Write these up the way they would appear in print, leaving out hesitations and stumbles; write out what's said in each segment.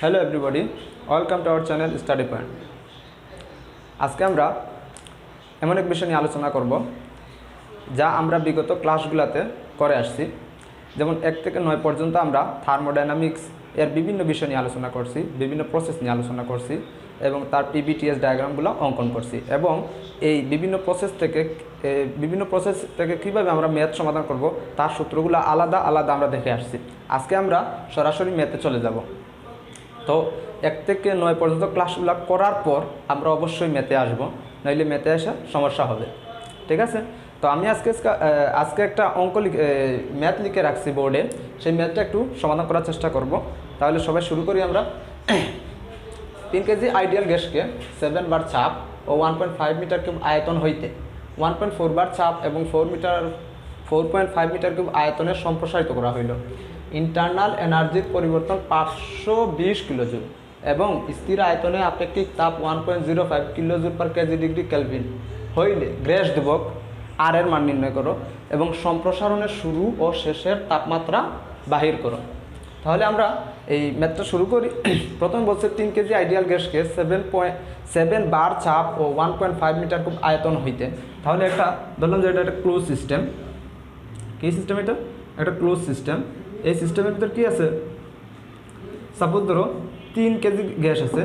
Hello everybody, welcome to our channel study point. আজকে আমরা এমন এক বিষয় নিয়ে আলোচনা করব যা আমরা বিগত ক্লাসগুলোতে করে আসছি। যেমন 1 থেকে 9 পর্যন্ত আমরা থার্মোডাইনামিক্স এর বিভিন্ন বিষয় নিয়ে আলোচনা করছি, বিভিন্ন প্রসেস নিয়ে আলোচনা করছি এবং তার পিভিটিএস ডায়াগ্রামগুলো অঙ্কন করছি। এবং এই বিভিন্ন প্রসেস থেকে কীভাবে আমরা ম্যাথ সমাধান করব তার সূত্রগুলো আলাদা আলাদা আমরা দেখে আসছি। আজকে আমরা সরাসরি ম্যাথে চলে যাব। তো 1 থেকে 9 পর্যন্ত ক্লাসগুলো করার পর আমরা অবশ্যই ম্যাথে আসব, নইলে ম্যাথে আসা সমস্যা হবে। ঠিক আছে? তো আমি আজকে একটা ম্যাথ লিখে রাখছি বোর্ডে, সেই ম্যাথটা একটু সমাধান করার চেষ্টা করব। তাহলে সবাই শুরু করি আমরা। 3 কেজি আইডিয়াল গ্যাসকে 7 বার চাপ ও 1.5 মিটার কিউব আয়তন হইতে 1.4 বার চাপ এবং 4.5 মিটার কিউব আয়তনের সম্প্রসারিত করা হইল। ইন্টারনাল এনার্জির পরিবর্তন 520 কিলোজুল এবং স্থির আয়তনে আপেক্ষিক তাপ 1.05 kilojoule per KG degree kelvin হইলে গ্যাস ধ্রুবক আর এর মান নির্ণয় করো এবং সম্প্রসারণের শুরু ও শেষের তাপমাত্রা বাহির করো। তাহলে আমরা এই ম্যাথটা শুরু করি। প্রথম বলছে 3 কেজি আইডিয়াল গ্যাসকে 7 বার চাপ ও 1.5 মিটার কিউব আয়তন হইতে। তাহলে ধরলাম যে এটা একটা ক্লোজ সিস্টেম। কী সিস্টেম? এটা একটা ক্লোজ সিস্টেম। এই সিস্টেমের ভিতর কী আছে? সাপোজ ধরো 3 কেজি গ্যাস আছে।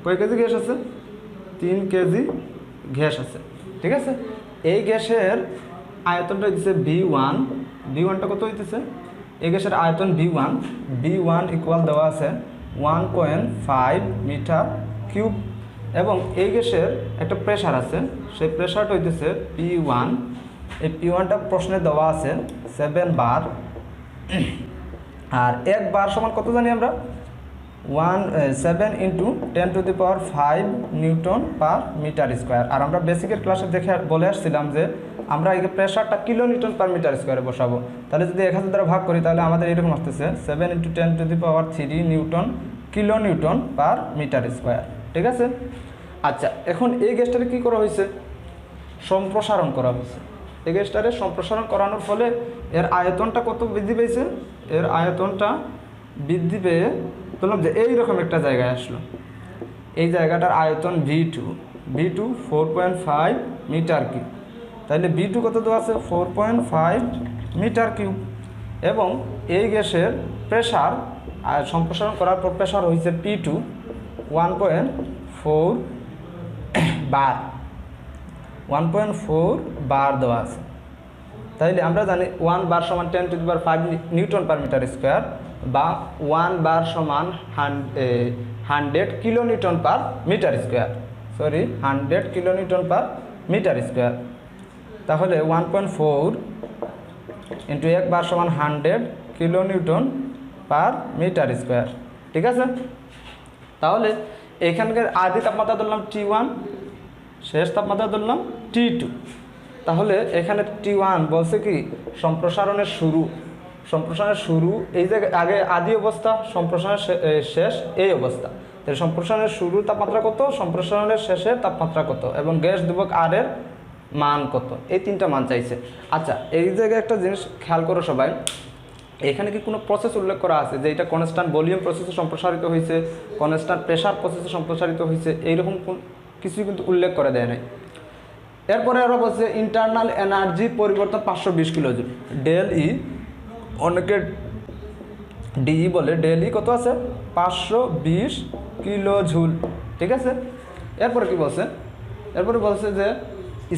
কয় কেজি গ্যাস আছে? 3 কেজি গ্যাস আছে। ঠিক আছে? এই গ্যাসের আয়তনটা হইতেছে V1টা কত হইতেছে? এই গ্যাসের আয়তন V1 ইকুয়াল দেওয়া আছে 1.5 মিটার কিউব এবং এই গ্যাসের একটা প্রেশার আছে, সেই প্রেশারটা হইতেছে P1। এই P1টা প্রশ্নে দেওয়া আছে 7 বার। আর 1 বার সমান কত জানি আমরা? 7 × 10⁵ নিউটন পার মিটার স্কোয়ার। আর আমরা বেসিকের ক্লাসে বলে আসছিলাম যে আমরা এই প্রেশারটা কিলো নিউটন পার মিটার স্কোয়ারে বসাবো। তাহলে যদি 1000 দ্বারা ভাগ করি তাহলে আমাদের এরকম আসতেছে 7 × 10⁻³ newton kilo newton per metre square. ঠিক আছে? আচ্ছা, এখন এই গ্যাসটারে কী করা হয়েছে? সম্প্রসারণ করা হয়েছে। এই গ্যাসটারে সম্প্রসারণ করানোর ফলে এর আয়তনটা কত বৃদ্ধি পেয়েছে? এর আয়তনটা বৃদ্ধি পেয়ে বললাম যে এইরকম একটা জায়গায় আসলো। এই জায়গাটার আয়তন V2 4.5 মিটার কিউব। তাহলে V2 কত দেওয়া আছে? 4.5 মিটার কিউব। এবং এই গ্যাসের প্রেশার সম্প্রসারণ করার পর প্রেশার হয়েছে P2 1.4 বার। 1.4 বার দেওয়া আছে। তাইলে আমরা জানি 1 বার সমান 10⁵ নিউটন পার মিটার স্কোয়ার বা 1 বার সমান 100 kilo newton per metre square. 100 kilo newton per metre square. তাহলে 1.4 × 1 বার সমান 100 kilo newton per metre square. ঠিক আছে? তাহলে এখানকার আদি তাপমাত্রা ধরলাম T1, শেষ তাপমাত্রা ধরলাম T2। তাহলে এখানে T1 বলছে কি সম্প্রসারণের শুরু এই জায়গায় আগে আদি অবস্থা, সম্প্রসারণের শেষ এই অবস্থা। তাহলে সম্প্রসারণের শুরুর তাপমাত্রা কত, সম্প্রসারণের শেষের তাপমাত্রা কত এবং গ্যাস ধ্রুবক আর এর মান কত, এই 3টা মান চাইছে। আচ্ছা, এই জায়গায় একটা জিনিস খেয়াল করো সবাই, এখানে কি কোনো প্রসেস উল্লেখ করা আছে যে এটা কনস্ট্যান্ট ভলিউম প্রসেসে সম্প্রসারিত হয়েছে, কনস্ট্যান্ট প্রেশার প্রসেসে সম্প্রসারিত হয়েছে? এইরকম কিছুই কিন্তু উল্লেখ করে দেয় নাই। এরপরে আরও বলছে ইন্টারনাল এনার্জি পরিবর্তন 520 কিলোজুল। ডেল ই, অনেকে ডিই বলে, ডেল ই কত আছে? 520 কিলোজুল। ঠিক আছে? এরপরে কি বলছে? এরপরে বলছে যে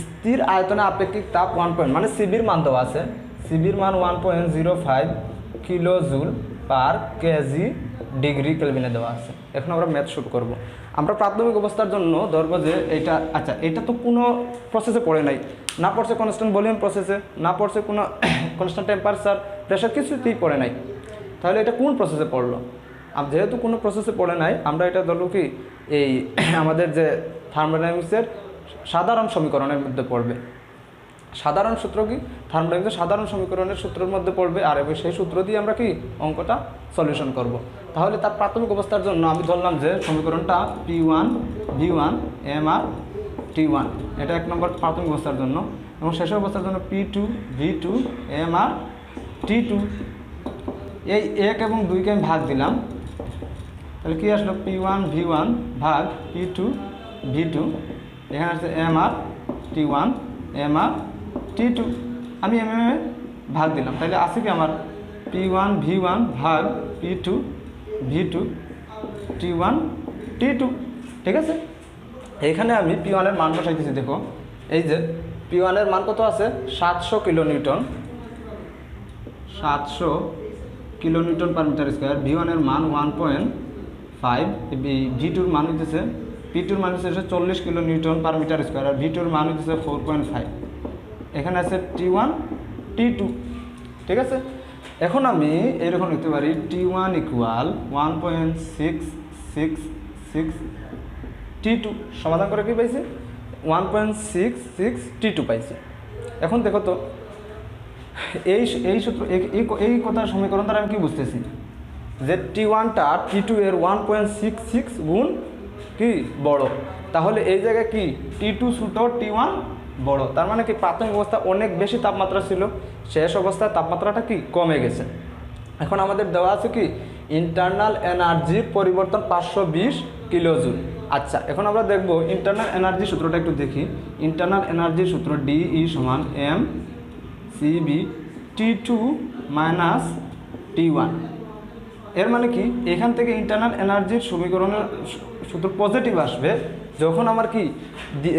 স্থির আয়তনে আপেক্ষিক তাপ 1 মানে সিবির মান দেওয়া আছে, সিবির মান 1.05 কিলোজুল পার কেজি ডিগ্রি কেলভিনে দেওয়া আছে। এখন আমরা ম্যাথ শুরু করব। আমরা প্রাথমিক অবস্থার জন্য ধরবো যে এটা, আচ্ছা এটা তো কোনো প্রসেসে পড়ে নাই, না পড়ছে কনস্ট্যান্ট ভলিউম প্রসেসে, না পড়ছে কোনো কনস্ট্যান্ট টেম্পারেচার প্রেশার, কিছুতেই পড়ে নাই। তাহলে এটা কোন প্রসেসে পড়লো? যেহেতু কোনো প্রসেসে পড়ে নাই, আমরা এটা ধরবো কি এই আমাদের যে থার্মোডাইনামিক্সের সাধারণ সমীকরণের মধ্যে পড়বে। সাধারণ সূত্র কি? থার্মোডাইনামিক্সের সাধারণ সমীকরণের সূত্রের মধ্যে পড়বে, আর সেই সূত্র দিয়ে আমরা কি অঙ্কটা সলিউশন করব। তাহলে তার প্রাথমিক অবস্থার জন্য আমি ধরলাম যে সমীকরণটা P1 V1 MR T1, এটা 1 নম্বর প্রাথমিক অবস্থার জন্য, এবং শেষের অবস্থার জন্য P2 V2 MR T2। এই 1 এবং 2কে আমি ভাগ দিলাম, তাহলে কি আসলো P1 V1 ভাগ P2 V2, এখানে আসছে MR T1 MR T2, আমি এম এম ভাগ দিলাম, তাহলে আছে কি আমার P1 V1 ভাগ P2 V2 T1 T2। ঠিক আছে, এইখানে আমি P1 এর মান বসাইতেছি। দেখো এই যে P1 এর মান কত আছে 700 kilonewton, 700 kilonewton per metre square. V1 এর মান 1.5, V2 মান হইতেছে P2 মান হচ্ছে 40 কিলোনিউটন পার মিটার স্কোয়ার, আর V2 মান হচ্ছে 4.5। এখানে আছে T1 T2। ঠিক আছে, এখন আমি এরকম লিখতে পারি T1 ইকুয়াল 1.666 T2। সমাধান করে কি পাইছি 1.66 T2 পাইছি। এখন দেখো তো এই সূত্র এই কথার সমীকরণ দ্বারা আমি কি বুঝতেছি যে T1টা T2 এর 1.66 গুণ কি বড়, তাহলে এই জায়গায় কি T2 ছোট T1 বড়, তার মানে কি প্রাথমিক অবস্থা অনেক বেশি তাপমাত্রা ছিল, শেষ অবস্থায় তাপমাত্রাটা কি কমে গেছে। এখন আমাদের দেওয়া আছে কি ইন্টারনাল এনার্জির পরিবর্তন 520 কিলোজুল। আচ্ছা, এখন আমরা দেখব ইন্টারনাল এনার্জি সূত্রটা একটু দেখি। ইন্টারনাল এনার্জির সূত্র DE সমান mCV T2 মাইনাস T1। এর মানে কি এখান থেকে ইন্টারনাল এনার্জির সমীকরণের সূত্র পজিটিভ আসবে যখন আমার কি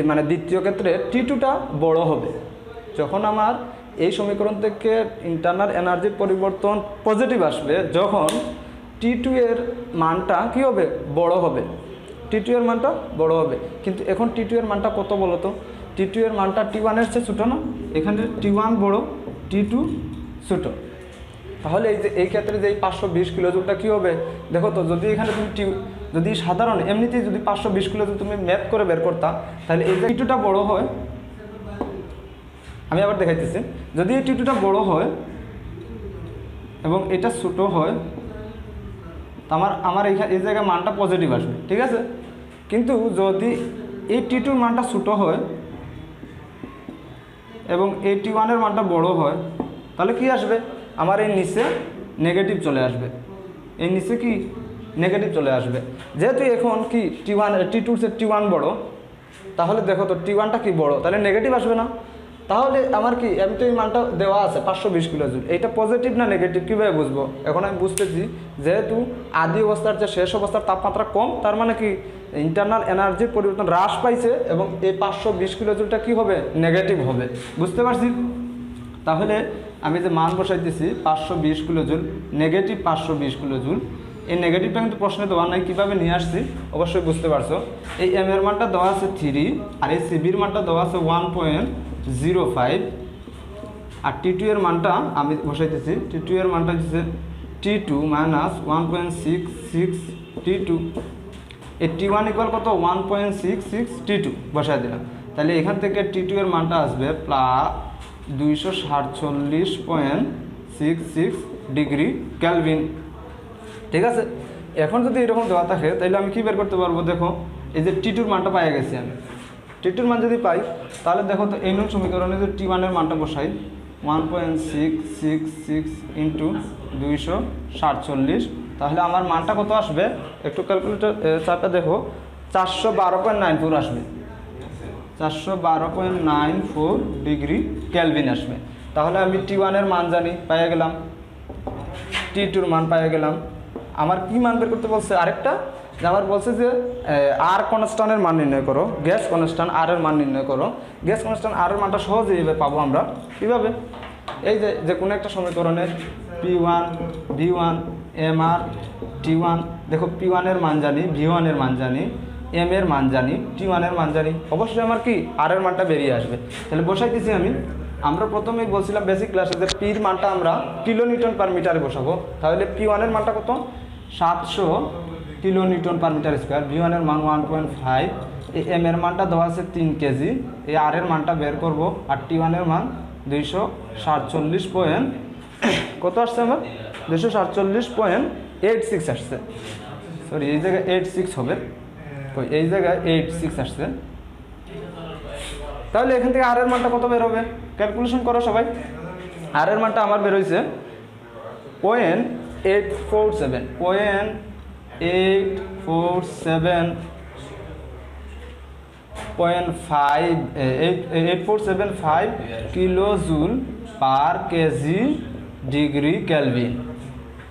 মানে দ্বিতীয় ক্ষেত্রে T2টা বড় হবে। যখন আমার এই সমীকরণ থেকে ইন্টারনাল এনার্জির পরিবর্তন পজিটিভ আসবে যখন T2 এর মানটা কি হবে বড় হবে, T2 এর মানটা বড় হবে। কিন্তু এখন T2 এর মানটা কত বলো তো, T2 এর মানটা T1 এর চেয়ে ছোটো না, এখানে T1 বড় T2 ছোটো, তাহলে এই যে এই ক্ষেত্রে যে এই 520 কিলোজুলটা কী হবে দেখো তো, যদি এখানে তুমি যদি সাধারণ এমনিতেই যদি 520 কিলোজুল তুমি ম্যাথ করে বের করতা, তাহলে এই যে T2টা বড় হয়, আমি আবার দেখাইতেছি, যদি এই T2টা বড় হয় এবং এটা ছোটো হয় আমার এই জায়গায় মানটা পজিটিভ আসবে। ঠিক আছে, কিন্তু যদি এই T2-র মানটা ছোটো হয় এবং এই T1-এর মানটা বড় হয়, তাহলে কি আসবে আমার এই নিচে নেগেটিভ চলে আসবে, এই নিচে কি নেগেটিভ চলে আসবে। যেহেতু এখন কি T2-র চেয়ে T1 বড়, তাহলে দেখো তো T1টা কি বড়, তাহলে নেগেটিভ আসবে না। তাহলে আমার কি আমি তো এই মানটা দেওয়া আছে 520 কিলোজুল, এইটা পজিটিভ না নেগেটিভ কীভাবে বুঝবো? এখন আমি বুঝতেছি যেহেতু আদি অবস্থার যে শেষ অবস্থার তাপমাত্রা কম, তার মানে কি ইন্টারনাল এনার্জির পরিবর্তন হ্রাস পাইছে এবং এই 520 কিলোজুলটা কী হবে নেগেটিভ হবে। বুঝতে পারছি? তাহলে আমি যে মান বসাইতেছি 520 কিলোজুল নেগেটিভ 520 কিলোজুল, এই নেগেটিভটা কিন্তু প্রশ্নে দেওয়া নাই, কীভাবে নিয়ে আসছি অবশ্যই বুঝতে পারছো। এই এম এর মানটা দেওয়া আছে 3 আর এই সিবির মানটা দেওয়া আছে 1.05 আর T2 এর মানটা আমি বসাইতেছি, T2 এর মানটা হচ্ছে T2 মাইনাস 1.66 T2, এই T1 ইকুয়াল কত 1.66 T2 বসাই দিলাম। তাহলে এখান থেকে T2 এর মানটা আসবে প্লাস 247.66 ডিগ্রি কেলভিন। ঠিক আছে, এখন যদি এরকম দেওয়া থাকে তাহলে আমি কী বের করতে পারবো? দেখো এই যে T2-র মানটা পাই গেছি আমি, T2-র মান যদি পাই তাহলে দেখো তো এই নং সমীকরণে যদি T1 এর মানটা বসাই 1.666 ইন্টু 247, তাহলে আমার মানটা কত আসবে একটু ক্যালকুলেটর চারটা দেখো 412.94 আসবে, 412.94 ডিগ্রি কেলভিন আসবে। তাহলে আমি T1 এর মান জানি পাইয়ে গেলাম, T2-র মান পাইয়ে গেলাম। আমার কি মান বের করতে বলছে আরেকটা, যে আমার বলছে যে আর কনস্ট্যান্টের মান নির্ণয় করো, গ্যাস কনস্ট্যান্ট আর এর মান নির্ণয় করো। গ্যাস কনস্ট্যান্ট আর এর মানটা সহজেই এইভাবে পাবো আমরা। কীভাবে? এই যে কোনো একটা সমীকরণের P1 V1 MR T1, দেখো P1 এর মান জানি, V1 এর মান জানি, M এর মান জানি, T1 এর মান জানি, অবশ্যই আমার কি আর এর মানটা বেরিয়ে আসবে। তাহলে বসাইতেছি আমি, আমরা প্রথমেই বলছিলাম বেসিক ক্লাসে যে পির মানটা আমরা কিলোনিউটন পার মিটারে বসাবো। তাহলে P1 এর মানটা কত 700 kilonewton per metre square, V1 এর মান 1.5, এই M এর মানটা দেওয়া আছে 3 কেজি, এই আর এর মানটা বের করব, আর T1 এর মান 247 পয়েন্ট কত আসছে আমার 247.86 আসছে, সরি এই জায়গায় 86 হবে, এই জায়গায় 86 আসছে। তাহলে এখান থেকে আর এর মানটা কত বের হবে ক্যালকুলেশন করো সবাই। আর এর মানটা আমার বের হয়েছে 847.5 kilo joule per KG degree kelvin.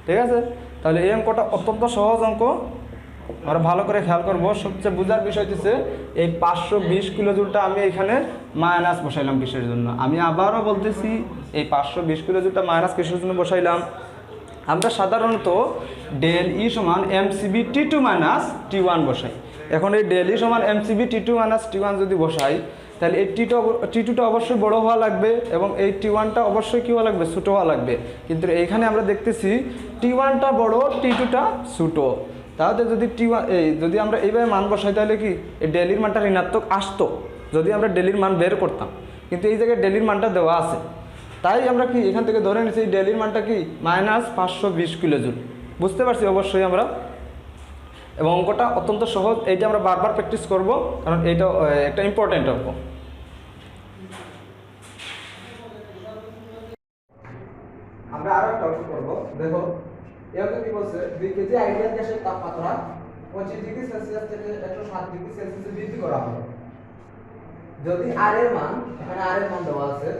ঠিক আছে, তাহলে এই অঙ্কটা অত্যন্ত সহজ অঙ্ক, আমরা ভালো করে খেয়াল করব। সবচেয়ে বোঝার বিষয় হচ্ছে এই 520 কিলো জুলটা আমি এখানে মাইনাস বসাইলাম কিসের জন্য। আমি আবারও বলতেছি এই 520 কিলো জুলটা মাইনাস কিসের জন্য বসাইলাম। আমরা সাধারণত ডেল ই সমান এমসিবি টি2 মাইনাস টি1 বসাই। এখন এই ডেল ই সমান এমসিবি টি2 মাইনাস টি1 যদি বসাই, তাহলে এই টি2টা অবশ্যই বড় হওয়া লাগবে এবং এই টি1টা অবশ্যই কী হওয়া লাগবে, ছোটো হওয়া লাগবে। কিন্তু এইখানে আমরা দেখতেছি টি1টা বড়, টি2টা ছোটো। তাহলে যদি যদি আমরা এইভাবে মান বসাই, তাহলে কি এই ডেলির মানটা ঋণাত্মক আসতো যদি আমরা ডেলির মান বের করতাম। কিন্তু এই জায়গায় ডেলির মানটা দেওয়া আছে, তাই আমরা কি এখান থেকে ধরে নিচ্ছি ডেলির মানটা কি মাইনাস 520 কিলো জুল। বুঝতে পারছি অবশ্যই আমরা, এবং অঙ্কটা অত্যন্ত সহজ। এইটা আমরা বারবার প্র্যাকটিস করব, কারণ এইটা একটা ইম্পর্টেন্ট অঙ্ক। আমরা আরো একটা অঙ্ক করব। দেখো এত কি বলছে, 2 কেজি আইডিয়াল গ্যাসের তাপমাত্রা 25 ডিগ্রি সেলসিয়াস থেকে 107 ডিগ্রি সেলসিয়াসে বৃদ্ধি করা হবে। যদি আর এর মান, এখানে আর এর মান দেওয়া আছে,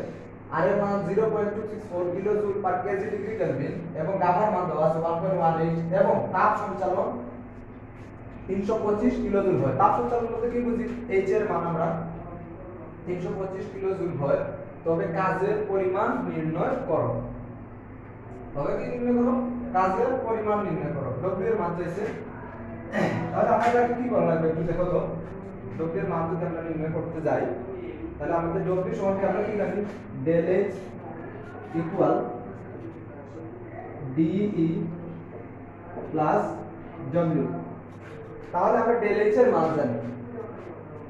আর এর মান 0.264 kilo joule per KG degree kelvin এবং গামার মান দেওয়া আছে 1.18 এবং তাপ সঞ্চালন 325 কিলো জুল হয়। তাপ সঞ্চালন বলতে কি বুঝি, এইচ এর মান আমরা 325 কিলো জুল হয়, তবে কাজের পরিমাণ নির্ণয় করো। তবে কি নির্ণয় করো, কাজের পরিমাণ নির্ণয় করো। ডব্লিউ এর মান চাইছে, তাহলে আমাদের কি করা লাগবে একটু দেখো তো। ডব্লিউ এর মান যদি আমরা নির্ণয় করতে যাই, তাহলে আমাদের ডব্লিউ সমান কি আমরা কি জানি, del H equal DE plus W. তাহলে আমরা ডেল এইচ এর মান জানি,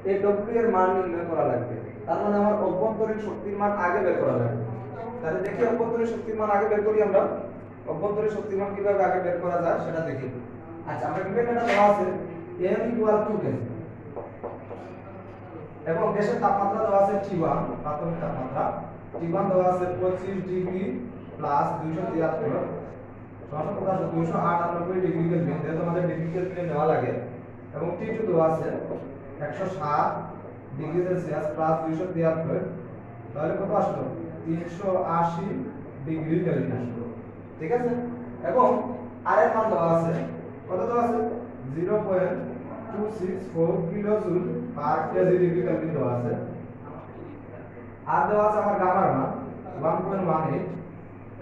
এই ডব্লিউ এর মান নির্ণয় করা লাগবে। তার মানে আমার অভ্যন্তরীণ শক্তির মান আগে বের করা লাগবে। তাহলে দেখি অভ্যন্তরীণ শক্তির মান আগে বের করি আমরা। অভ্যন্তরীণ শক্তির মান কিভাবে আগে বের করা যায় সেটা দেখি। আচ্ছা, আমরা গিভেন এটা দেওয়া আছে m ইকুয়াল টু কেজি এবং গ্যাসের তাপমাত্রা দেওয়া আছে T1, প্রাথমিক তাপমাত্রা T1 দেওয়া আছে 25 ডিগ্রি প্লাস 273 সমান 298 ডিগ্রি কেলভিন। যেহেতু আমাদের ডিগ্রি কেলভিনে নেওয়া লাগে, এবং T2 দেওয়া আছে 107 ডিগ্রি সেলসিয়াস প্লাস 273, তাহলে কত আসলো, 380 ডিগ্রি কেলভিন আসলো। ঠিক আছে, এবং আর এর মান দেওয়া আছে, কত দেওয়া আছে, 0.264 kilo joule per KG degree kelvin দেওয়া আছে। আর দেওয়া আছে আমার গামার মান 1.18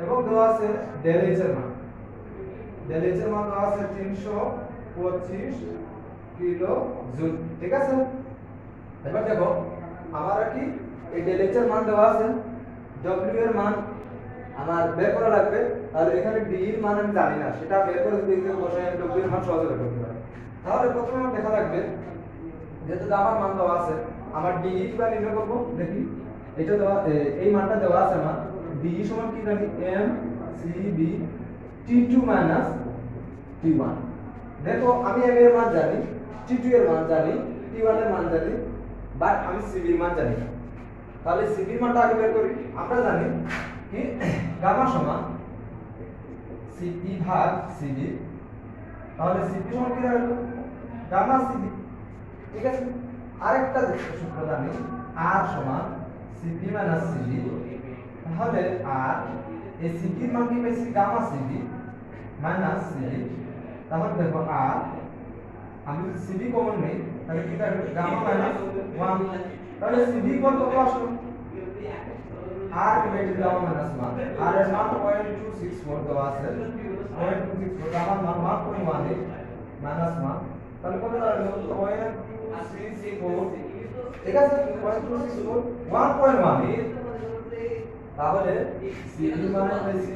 এবং দেওয়া আছে ডেল এইচ এর মান। ডেল এইচ এর মান দেওয়া আছে 325 কিলো জুল। ঠিক আছে, এবার দেখো আমরা কি এই ডেল এইচ এর মান দেওয়া আছে, ডব্লিউ এর মান আমার বের করা লাগবে। তাহলে এখানে ডি এর মান আমি জানি না, সেটা বের করে যদি এখানে বসাই আমি ডব্লিউ এর মান সহজে বের করতে পারি। তাহলে প্রথমে আমার দেখা লাগবে, যেহেতু গামার মান দেওয়া আছে, আমার ডি বা নির্ণয় করব। দেখি এটা দেওয়া, এই মানটা দেওয়া আছে আমার, ডি সমান কি জানি, এম সি বি টি2 মাইনাস টি1। দেখো আমি এম এর মান জানি, টি2 এর মান জানি, টি1 এর মান জানি, বাট আমি সিবি এর মান জানি না। তাহলে সিবি এর মানটা আগে বের করি। আমরা জানি কি গামা সমান সিপি ভাগ সিবি, তাহলে সিপি সমান কি দাঁড়ালো, গামা সিবি। ঠিক আছে, আরেকটা সূত্র জানি, আর সমান সিপি মাইনাস সিবি। তাহলে আর এই সিপি এর মান কি পেয়েছি, গামা সিবি মাইনাস সিবি। তাহলে দেখো আর আমি যদি সিবি কমন নেই, তাহলে কি থাকবে, গামা মাইনাস 1। তাহলে সিবি কত আসলো, আর ডিভাইডেড গামা মাইনাস 1। আর এর মান 0.264 দেওয়া আছে, 0.264, গামার মান 1.18 মাইনাস 1, তাহলে কত দাঁড়ালো, 0.264। ঠিক আছে, 0.264 1.18। তাহলে সিবি মানে পেয়েছি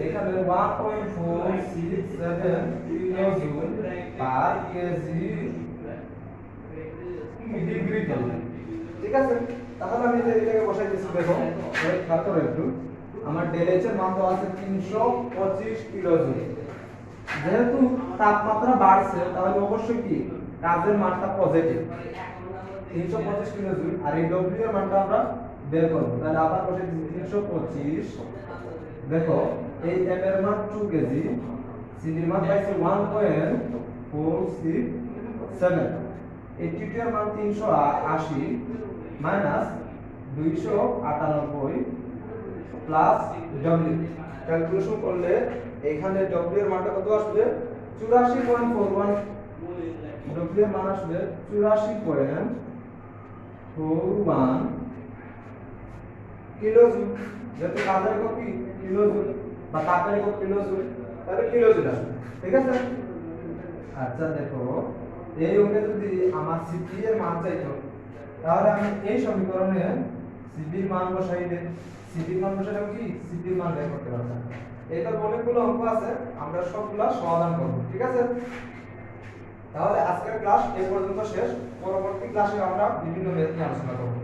এখানে 1.467 kilo joule per KG degree kelvin. ঠিক আছে, তাহলে আমি এই জায়গায় বসাই দিচ্ছি। দেখো খেয়াল করো একটু, আমার ডেল এইচ এর মান তো আছে 325 কিলো জুল। যেহেতু তাপমাত্রা বাড়ছে, তাহলে অবশ্যই কি কাজের মানটা পজিটিভ, 325 কিলো জুল। আর এই ডব্লিউ এর মানটা আমরা বের করব। তাহলে আবার বসে 325, দেখো এই m এর মান 2 কেজি, সিডির মান পাইছে 1.467, এই টি2 এর মান 380 মাইনাস 298 প্লাস ডব্লিউ। ক্যালকুলেশন করলে এখানে ডব্লিউ এর মানটা কত আসবে? 84.41। ডব্লিউ এর মান আসবে 84.41 কিলোজুল। যেহেতু কাজের একক কি কিলোজুল বা তাপের একক কিলোজুল, তাহলে কিলোজুল আসবে। ঠিক আছে? আচ্ছা দেখো, এই ওকে যদি আমার সিপি এর মান চাইতো, তাহলে আমি এই সমীকরণে সিপির মান বসাইলে, সিপির মান বসাইলে কি সিপির মান বের করতে পারতাম। এইটার অনেকগুলো অঙ্ক আছে, আমরা সবগুলা সমাধান করব। ঠিক আছে? তাহলে আজকের ক্লাস এই পর্যন্ত শেষ। পরবর্তী ক্লাসে আমরা বিভিন্ন ম্যাথ নিয়ে আলোচনা করব।